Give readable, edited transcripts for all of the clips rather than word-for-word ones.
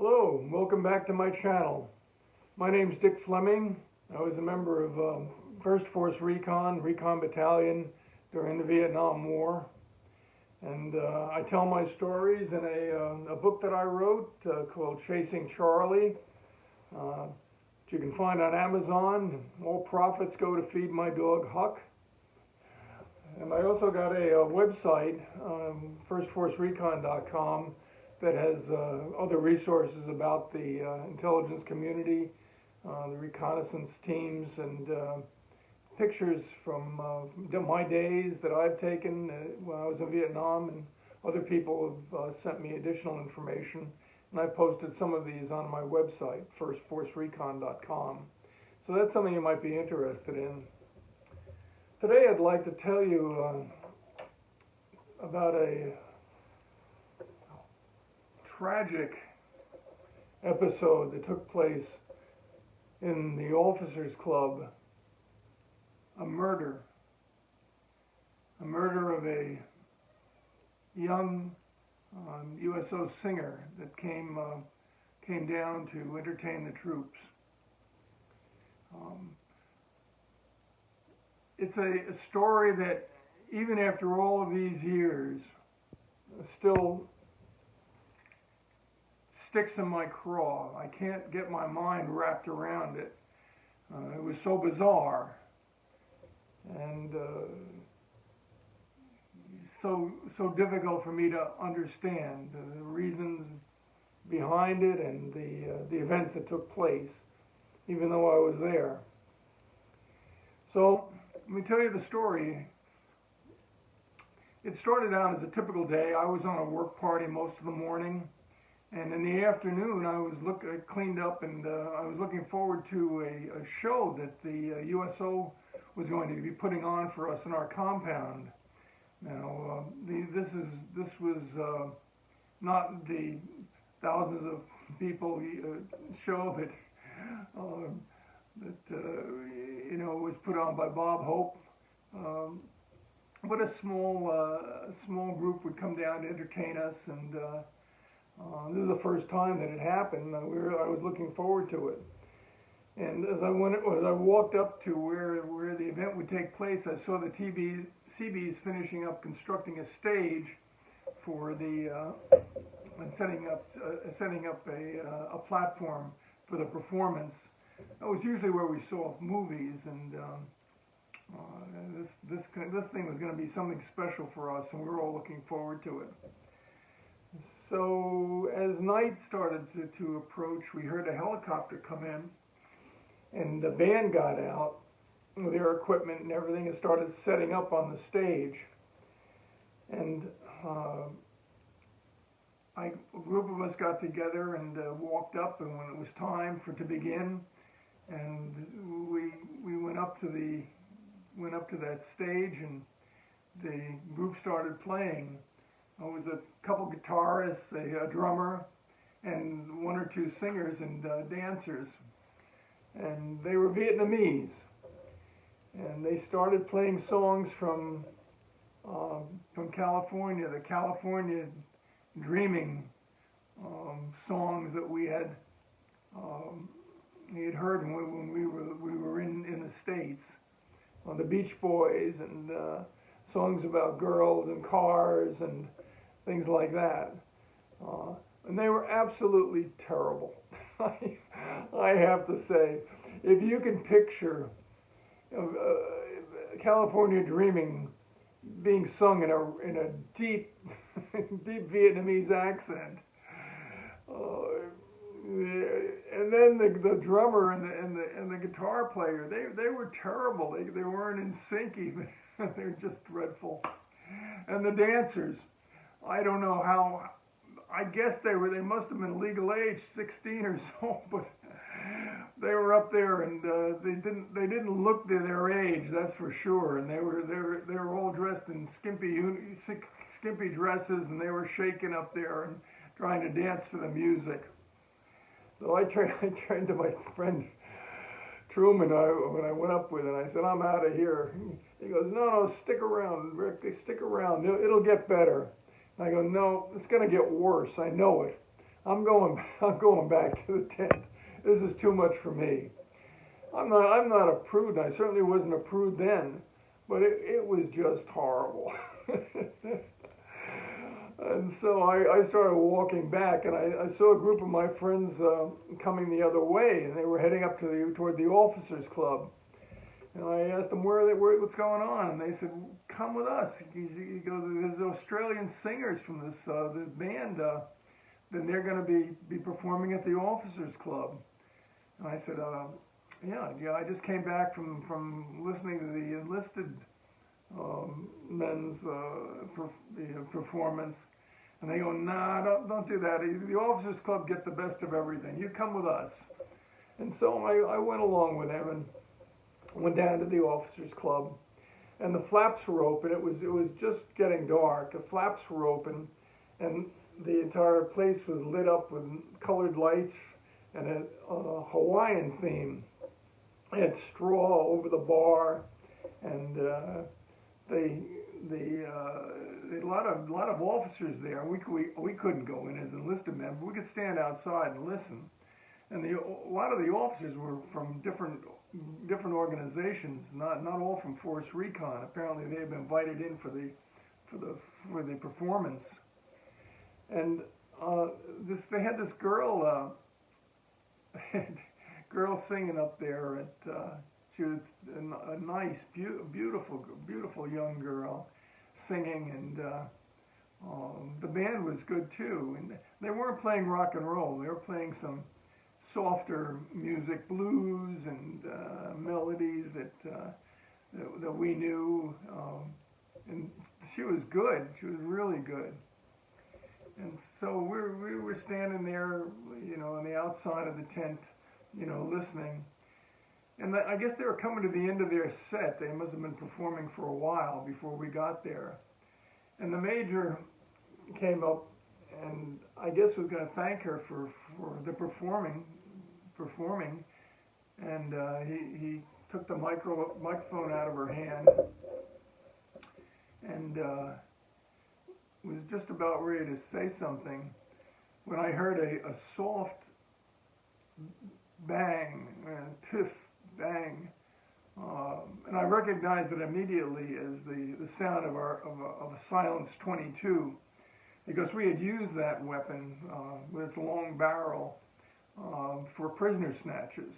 Hello, welcome back to my channel. My name's Dick Fleming. I was a member of First Force Recon Battalion during the Viet Nam War. And I tell my stories in a book that I wrote called Chasing Charlie, which you can find on Amazon. All profits go to feed my dog Huck. And I also got a website, firstforcerecon.com, that has other resources about the intelligence community, the reconnaissance teams, and pictures from my days that I've taken when I was in Vietnam, and other people have sent me additional information. And I posted some of these on my website, firstforcerecon.com. So that's something you might be interested in. Today I'd like to tell you about a tragic episode that took place in the Officers Club. A murder of a young USO singer that came down to entertain the troops. It's a story that, even after all of these years, still sticks in my craw. I can't get my mind wrapped around it. It was so bizarre and so difficult for me to understand the reasons behind it and the events that took place, even though I was there. So let me tell you the story. It started out as a typical day. I was on a work party most of the morning, and in the afternoon I cleaned up, and I was looking forward to a show that the USO was going to be putting on for us in our compound. Now, this was not the thousands of people show that was put on by Bob Hope, but a small group would come down to entertain us, and this is the first time that it happened. I was looking forward to it, and as I walked up to where the event would take place, I saw the CBs finishing up constructing a stage for and setting up a platform for the performance. That was usually where we saw movies, and this thing was going to be something special for us, and we were all looking forward to it. So as night started to approach, we heard a helicopter come in, and the band got out with their equipment and everything and started setting up on the stage. And a group of us got together and walked up, and when it was time to begin, and we went up to that stage, and the group started playing. There was a couple guitarists, a drummer, and one or two singers and dancers, and they were Vietnamese, and they started playing songs from California, the California Dreaming songs that we had heard when we were in the States, on the Beach Boys, and songs about girls and cars and things like that. And they were absolutely terrible. I have to say, if you can picture California Dreaming being sung in a deep deep Vietnamese accent, and then the drummer and the guitar player, they were terrible. They weren't in sync even. They were just dreadful. And the dancers, I don't know how. I guess they must have been legal age, 16 or so, but they were up there, and they didn't look their age, that's for sure. And they were all dressed in skimpy dresses, and they were shaking up there and trying to dance to the music. So I turned to my friend Truman when I went up with it, and I said, "I'm out of here." He goes, "No, stick around, Rick. Stick around. It'll get better." And I go, "No, it's going to get worse. I know it. I'm going back to the tent. This is too much for me. I'm not a prude. I certainly wasn't a prude then, but it was just horrible. And so I started walking back, and I saw a group of my friends coming the other way, and they were heading up toward the officers' club. And I asked them what's going on, and they said, "Come with us." He goes, "There's Australian singers from this band. Then they're going to be performing at the officers' club." And I said, "Yeah. I just came back from listening to the enlisted men's performance." And they go, "Nah, don't do that. The officers' club gets the best of everything. You come with us." And so I went along with them and went down to the officers' club, and the flaps were open. It was just getting dark. The flaps were open, and the entire place was lit up with colored lights and a Hawaiian theme. They had straw over the bar, and a lot of officers there. We couldn't go in as enlisted men, but we could stand outside and listen. And a lot of the officers were from different organizations, not all from Force Recon. Apparently, they had been invited in for the performance. And they had this girl singing up there. She was a nice, beautiful young girl singing, and the band was good too. And they weren't playing rock and roll; they were playing some softer music, blues and melodies that we knew. And she was good. She was really good. And so we were standing there, on the outside of the tent, listening. And I guess they were coming to the end of their set. They must have been performing for a while before we got there. And the major came up and I guess was going to thank her for the performing. And he took the microphone out of her hand and was just about ready to say something when I heard a soft bang, tiff, bang, and I recognized it immediately as the sound of a silenced 22, because we had used that weapon with its long barrel for prisoner snatches.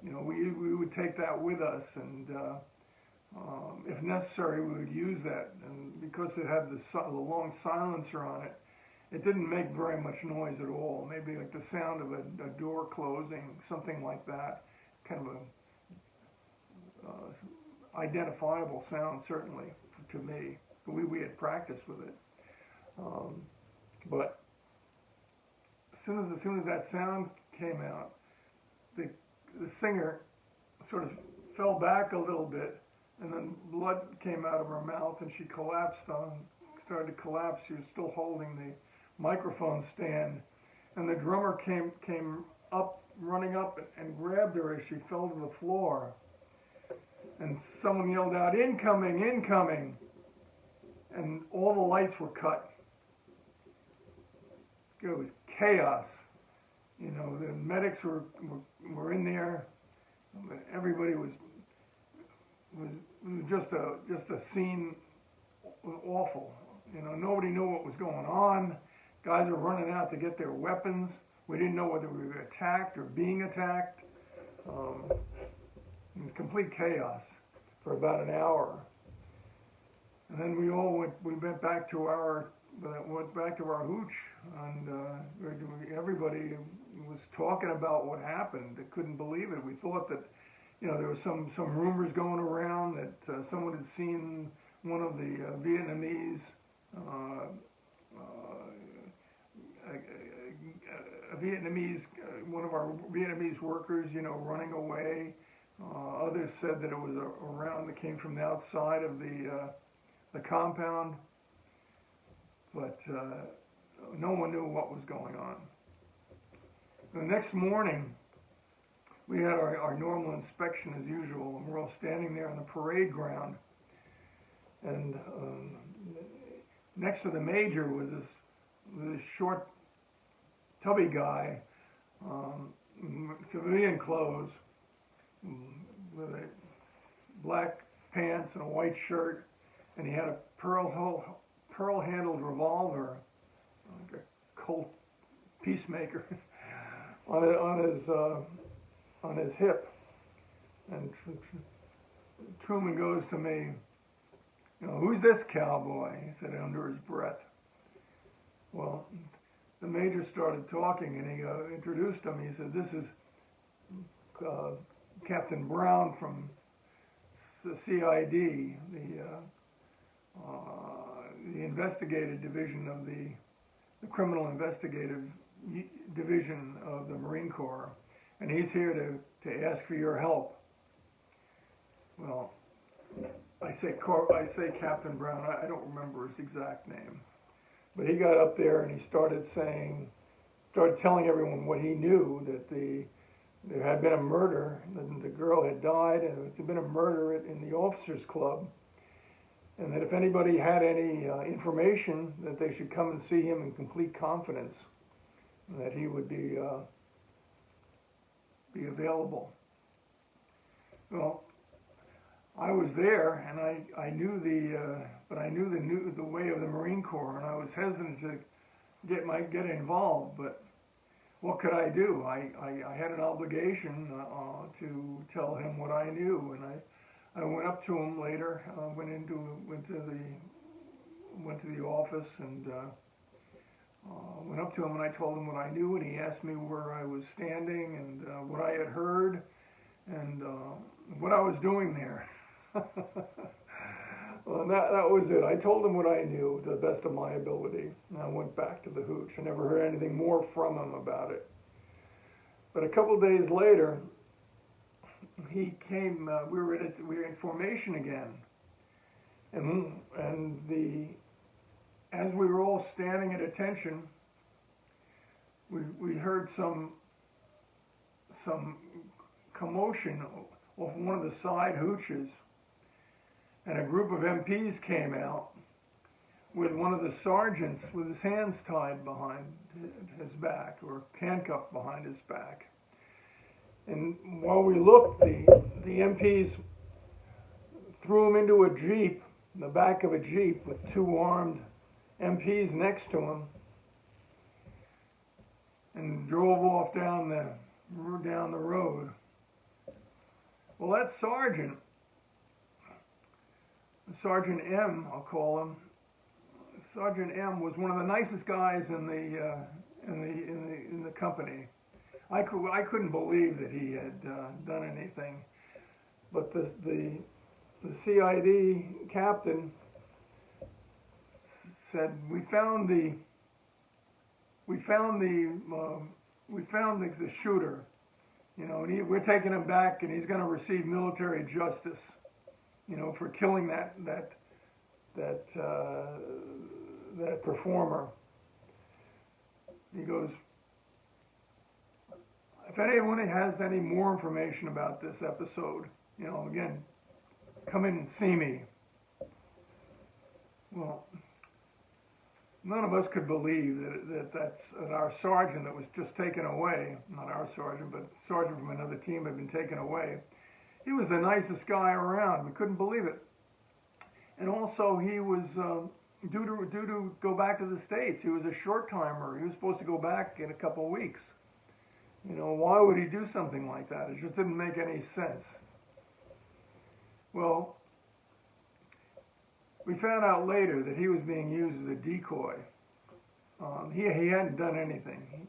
We would take that with us, and if necessary, we would use that. And because it had the long silencer on it, it didn't make very much noise at all. Maybe like the sound of a door closing, something like that. Kind of a identifiable sound, certainly to me. We had practiced with it, but as soon as that sound came out, the singer sort of fell back a little bit, and then blood came out of her mouth, and she started to collapse. She was still holding the microphone stand, and the drummer came up, running up, and grabbed her as she fell to the floor. And someone yelled out, "Incoming, incoming!" And all the lights were cut. It was chaos. The medics were in there. Everybody was just a scene. Was awful. Nobody knew what was going on. Guys were running out to get their weapons. We didn't know whether we were attacked or being attacked. It was complete chaos for about an hour. And then we went back to our hooch, and everybody was talking about what happened. They couldn't believe it. We thought that, there was some rumors going around that someone had seen one of the Vietnamese, one of our Vietnamese workers, running away. Others said that it was a round that came from the outside of the compound, but no one knew what was going on. The next morning, we had our normal inspection as usual, and we're all standing there on the parade ground. And next to the major was this short, tubby guy, civilian clothes, with a black pants and a white shirt, and he had a pearl-handled revolver, like a Colt Peacemaker, on his hip. And Truman goes to me, "Who's this cowboy?" He said under his breath. Well, the major started talking, and he introduced him. He said, "This is Captain Brown from the CID, the investigative division of the criminal investigative division of the Marine Corps, and he's here to ask for your help." Well, I say Captain Brown. I don't remember his exact name, but he got up there and he started telling everyone what he knew, that there had been a murder, and the girl had died, and there had been a murder in the officers' club, and that if anybody had any information, that they should come and see him in complete confidence, and that he would be available. Well, I was there, and I knew the way of the Marine Corps, and I was hesitant to get involved, but what could I do? I had an obligation to tell him what I knew, and I went up to him later, went to the office, and went up to him, and I told him what I knew, and he asked me where I was standing, and what I had heard, and what I was doing there. Well, that was it. I told him what I knew to the best of my ability, and I went back to the hooch. I never heard anything more from him about it. But a couple of days later, he came. We were in formation again, and as we were all standing at attention, we heard some commotion off one of the side hooches. And a group of MPs came out with one of the sergeants with his hands tied behind his back, or handcuffed behind his back. And while we looked, the MPs threw him into a Jeep, the back of a Jeep, with two armed MPs next to him, and drove off down the road. Well, that sergeant, Sergeant M, I'll call him. Sergeant M was one of the nicest guys in the company. I couldn't believe that he had done anything, but the CID captain said, we found the shooter, and we're taking him back, and he's going to receive military justice, for killing that performer. He goes, if anyone has any more information about this episode, again, come in and see me. Well, none of us could believe that our sergeant that was just taken away, not our sergeant, but sergeant from another team had been taken away. He was the nicest guy around. We couldn't believe it. And also, he was due to go back to the States. He was a short timer. He was supposed to go back in a couple of weeks. Why would he do something like that? It just didn't make any sense. Well, we found out later that he was being used as a decoy. He hadn't done anything.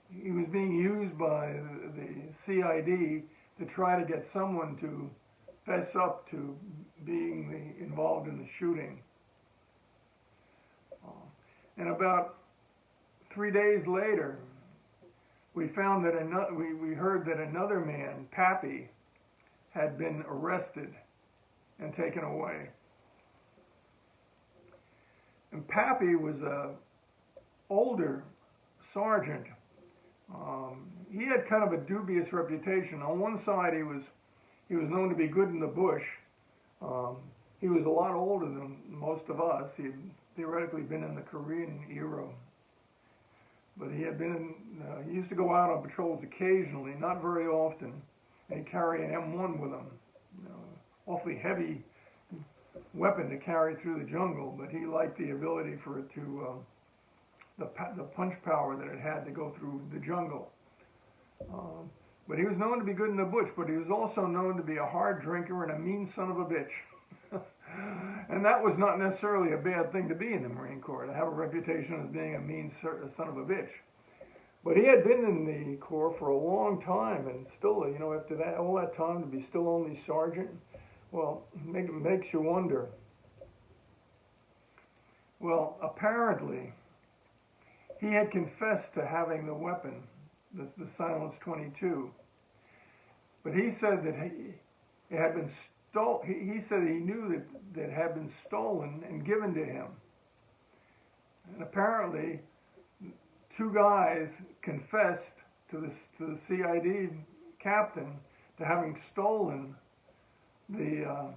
He was being used by the CID to try to get someone to fess up to being involved in the shooting. And about 3 days later, we found that we heard that another man, Pappy, had been arrested and taken away. And Pappy was a older sergeant. He had kind of a dubious reputation. On one side, he was known to be good in the bush. He was a lot older than most of us. He'd theoretically been in the Korean era but he had been, he used to go out on patrols occasionally, not very often, and he'd carry an M1 with him, awfully heavy weapon to carry through the jungle, but he liked the ability for it to, the punch power that it had to go through the jungle. But he was known to be good in the bush, but he was also known to be a hard drinker and a mean son of a bitch. And that was not necessarily a bad thing to be in the Marine Corps, to have a reputation as being a mean son of a bitch. But he had been in the Corps for a long time, and still, after that, all that time, to be still only sergeant, well, it makes you wonder. Well, apparently, he had confessed to having the weapon, the Silence 22, but he said that it had been stolen. He said he knew that it had been stolen and given to him. And apparently, two guys confessed to the CID captain to having stolen the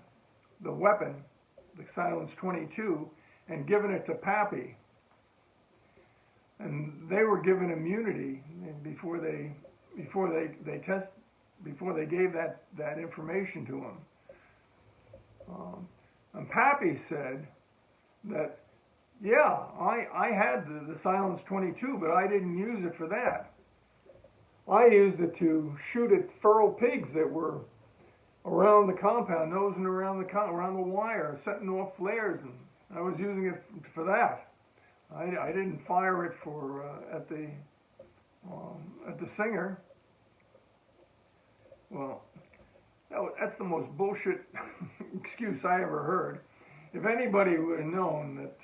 weapon, the Silence 22, and given it to Pappy. And they were given immunity before they gave that information to him. And Pappy said that, yeah, I had the Silence 22, but I didn't use it for that. I used it to shoot at feral pigs that were around the compound, nosing around the wire, setting off flares, and I was using it for that. I didn't fire it for at the singer. Well, that's the most bullshit excuse I ever heard. If anybody would have known that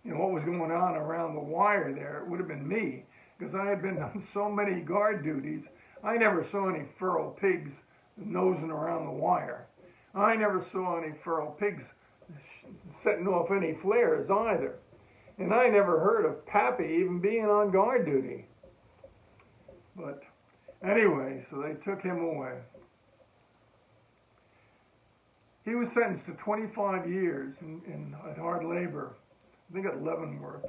what was going on around the wire there, it would have been me, because I had been on so many guard duties. I never saw any feral pigs nosing around the wire. I never saw any feral pigs setting off any flares either. And I never heard of Pappy even being on guard duty. But anyway, so they took him away. He was sentenced to 25 years at hard labor, I think at Leavenworth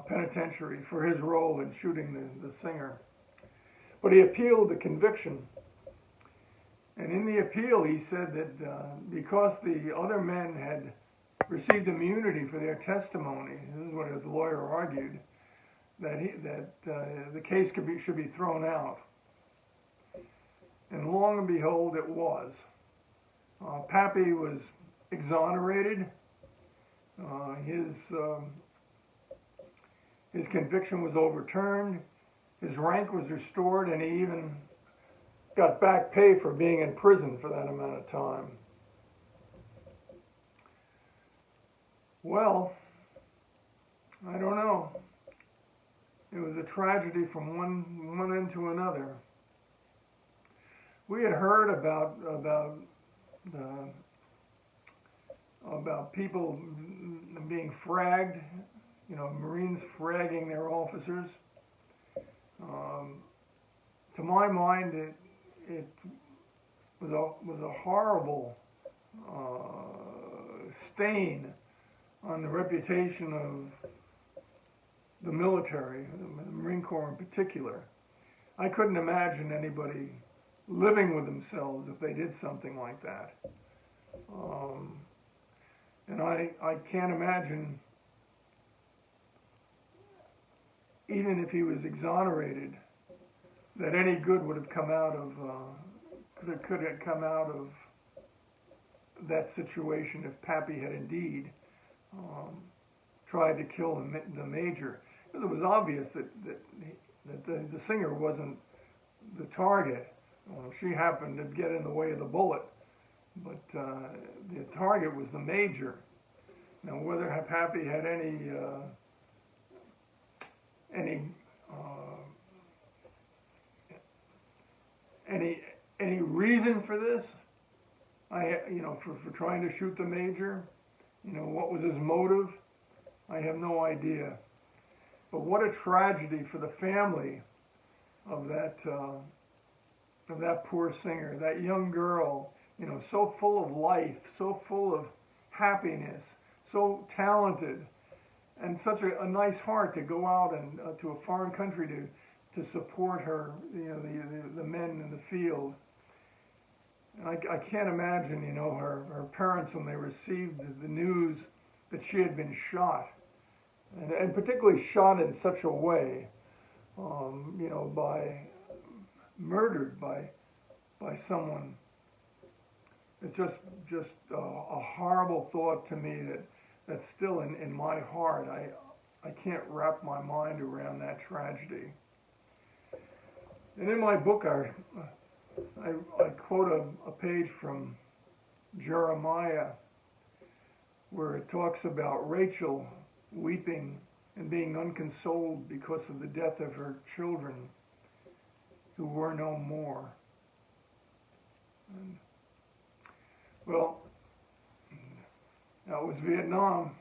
Penitentiary, for his role in shooting the singer. But he appealed the conviction. And in the appeal, he said that because the other men had received immunity for their testimony, this is what his lawyer argued, that the case should be thrown out. And long and behold, it was. Pappy was exonerated. His conviction was overturned. His rank was restored, and he even got back pay for being in prison for that amount of time. Well, I don't know. It was a tragedy from one end to another. We had heard about people being fragged, Marines fragging their officers. To my mind, it was a horrible stain on the reputation of the military, the Marine Corps in particular. I couldn't imagine anybody living with themselves if they did something like that. And I can't imagine, even if he was exonerated, that any good would have come out of could have come out of that situation if Pappy had indeed tried to kill the major. Because it was obvious that the singer wasn't the target. She happened to get in the way of the bullet, but the target was the major. Now, whether Pappy had any reason for this, for trying to shoot the major, what was his motive? I have no idea. But what a tragedy for the family of that poor singer, that young girl, so full of life, so full of happiness, so talented, and such a nice heart to go out and to a foreign country to support her, the men in the field. And I can't imagine, her parents when they received the news that she had been shot, and particularly shot in such a way, murdered by someone. It's just a horrible thought to me that's still in my heart. I can't wrap my mind around that tragedy. And in my book, I quote a page from Jeremiah where it talks about Rachel weeping and being unconsoled because of the death of her children who were no more. And, well, that was Vietnam.